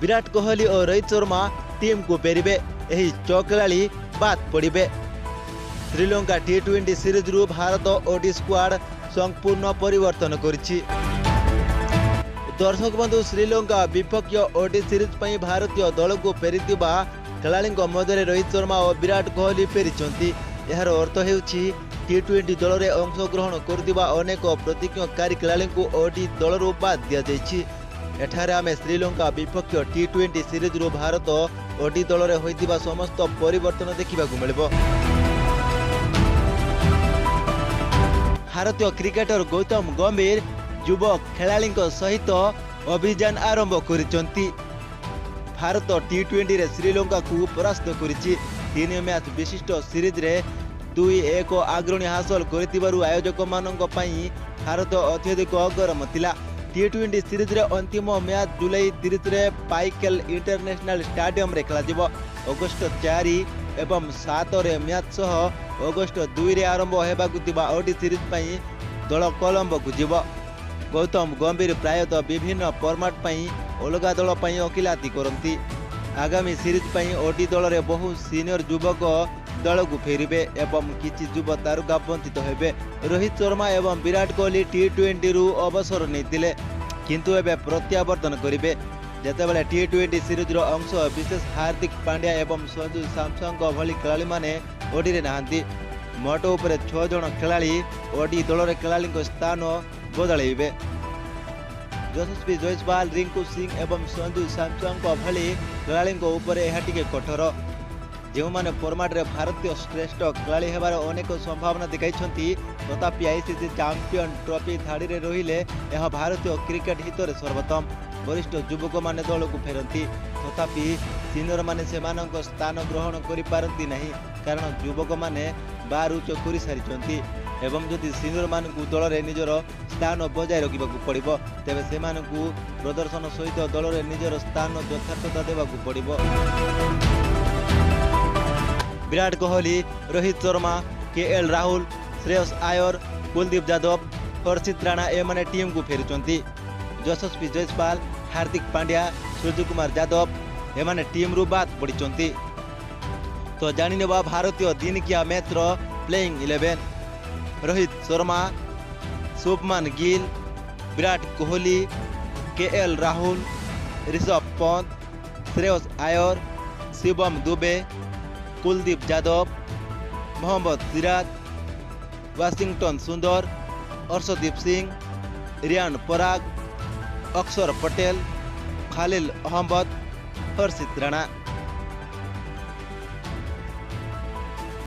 विराट कोहली और रोहित शर्मा टीम को फेरिबे। एही चौखिलाड़ी बाद पड़े। श्रीलंका टी20 सीरीज रु भारत ओडी स्क्वाड संपूर्ण परिवर्तन करिछि। दर्शक बंधु श्रीलंका विपक्ष ओडी सीरीज पर भारतीय दल को फेरिथिबा खेलाड़ी मध्य रोहित शर्मा और विराट कोहली फेरिचंती। यार अर्थ हेउछि टी20 दल में अंशग्रहण करथिबा अनेक प्रतिज्ञाकारी खेलाड़ी को ओडी दल रु बाद दिया जाइछि। एठारे आमे श्रीलंका विपक्ष टी20 सीरीज रु भारत ओडी दल में होइथिबा समस्त परिवर्तन देखा मिलिबो। भारतीय क्रिकेटर गौतम गंभीर युवक खेलाड़ी सहित अभियान आरंभ करिसंती। भारत टी20 रे श्रीलंका को परास्त करिछि। 3 मैच विशिष्ट सीरीज रे 2-1 अग्रणी हासिल करथिबारु आयोजक मानक पई भारत अत्यधिक गरम थिला। टी20 सीरीज रे अंतिम मैच जुलाई 30 रे पाइकेल इंटरनेशनल स्टेडियम रे खेला जिवो। अगस्त 4 एवं 7 रे मैच सह अगस्त 2 रे आरंभ हेबाकु थिबा ओडी सीरीज पई दल कोलंबो को जिवो। गौतम गंभीर प्रायतः विभिन्न फॉर्मेट पई अलगा दल पई अकिलाती करंती। आगामी सीरीज पई ओडी दल रे बहु सीनियर युवक दल को फेरिबे एवं किछि युवा तारका वंचित हेबे। रोहित शर्मा एवं विराट कोहली टी20 रु अवसर नेतिले किंतु एबे प्रत्यावर्तन करिबे। जेतेबेले टी20 सीरीज रो अंश विशेष हार्दिक पांड्या एवं संजू सैमसन भली खेलाड़ी माने ओडी रे नाहंती। मोट उपरे 6 जन खेलाड़ी ओडी दल रे खेलाड़ी को स्थान बदलैबे। यशस्वी जायसवाल, रिंकू सिंह एवं संजू सैमसन भली खेलाड़ी ऊपर यह टिके कठोर। जो माने फॉर्मेट रे भारतीय श्रेष्ठ खेलाड़ी हेबार अनेक संभावना दिखाई तथापि आईसीसी चैंपियन ट्रॉफी धाड़ी रे रहिले यह भारतीय क्रिकेट हितरे सर्वोत्तम। वरिष्ठ युवक माने दल को फेरती तथापि सीनियर माने सेमानक स्थान ग्रहण करि पारंती नहीं कारण युवक माने बार उच्च करि सारिचंती एवं जदि सीनियर मानकु दल रे निजर स्थान बजाय रखिबाकू पड़िबो तेबे सेमानकु प्रदर्शन सहित दल रे निजर स्थान यथार्थता देबाकू पड़िबो। विराट कोहली, रोहित शर्मा, केएल राहुल, श्रेयस आयर, कुलदीप यादव, हर्षित राणा एमाने टीम को फेरुचंती। यशस्वी जायसवाल, हार्दिक पांड्या, सूर्यकुमार यादव एमाने टीम रु बाद पड़िचंती। तो जानिनेबा भारतीय दिनकिया मैच रो प्लेइंग 11। रोहित शर्मा, शुभमन गिल, विराट कोहली, केएल राहुल, ऋषभ पंत, श्रेयस आयर, शिवम दुबे, कुलदीप यादव, मोहम्मद सिराज, वाशिंगटन सुंदर, अर्शदीप सिंह, रियान पराग, अक्षर पटेल, खालिल अहमद, हर्षित राणा।